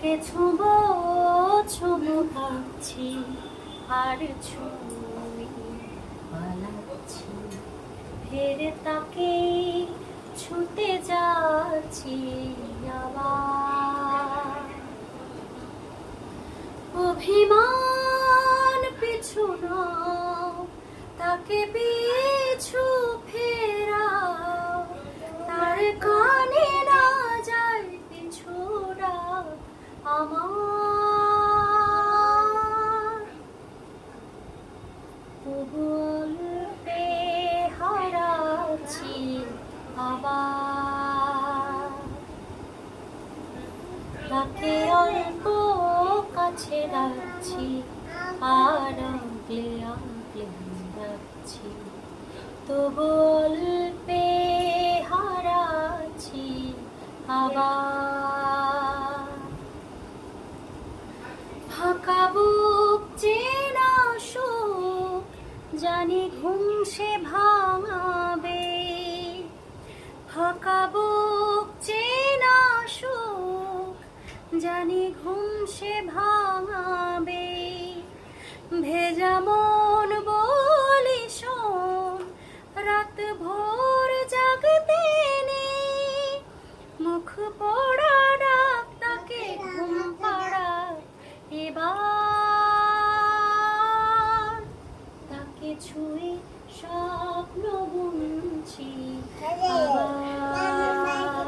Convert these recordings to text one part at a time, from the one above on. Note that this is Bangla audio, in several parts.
তাকে ছোঁবো ছোঁবো ভাবছি আর ছুঁই পালাচ্ছি, ফের তাকে ছুতে যাচ্ছি আবার। অভিমান পিছু নাও, তাকে পিছু ফেরাও, তার কানে না যায় পিছুরা আমার। তবু অল্পে হারাচ্ছি আবার, তাকে অল্প কাছে রাখছি আর আগলে আগলে রাখছি, তবু অল্পে হারাচ্ছি আবার। ফাঁকা বুক চেনা সুখ জানি ঘুম সে ভাঙাবে, ফাঁকা বুক চেনা সুখ জানি ঘুম সে ভাঙাবে। ভেজা মন বলি শোন, রাত ভোর জাগতে নেই, মুখ পোড়া ডাক তাকে ঘুম পাড়া এবার। তাকে ছুঁয়ে স্বপ্ন বুনছি আবার,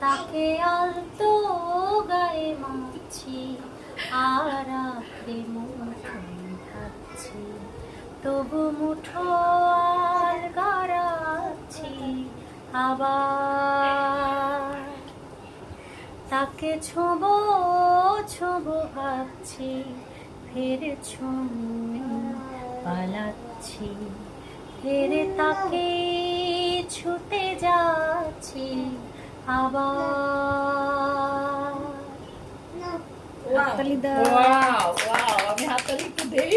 তাকে আলতো গায়ে মাছি আর আঁকড়ে মুঠোয় থাকছি, তবু মুঠো আর গাড়াচ্ছি আবার। তাকে ছোঁবো ছোঁবো ভাবছি, ফের ছুঁই পালাচ্ছি, ফের তাকে ছুতে যাচ্ছি আবার। ওয়াও ওয়াও, আমি হাততালি একটু দেই।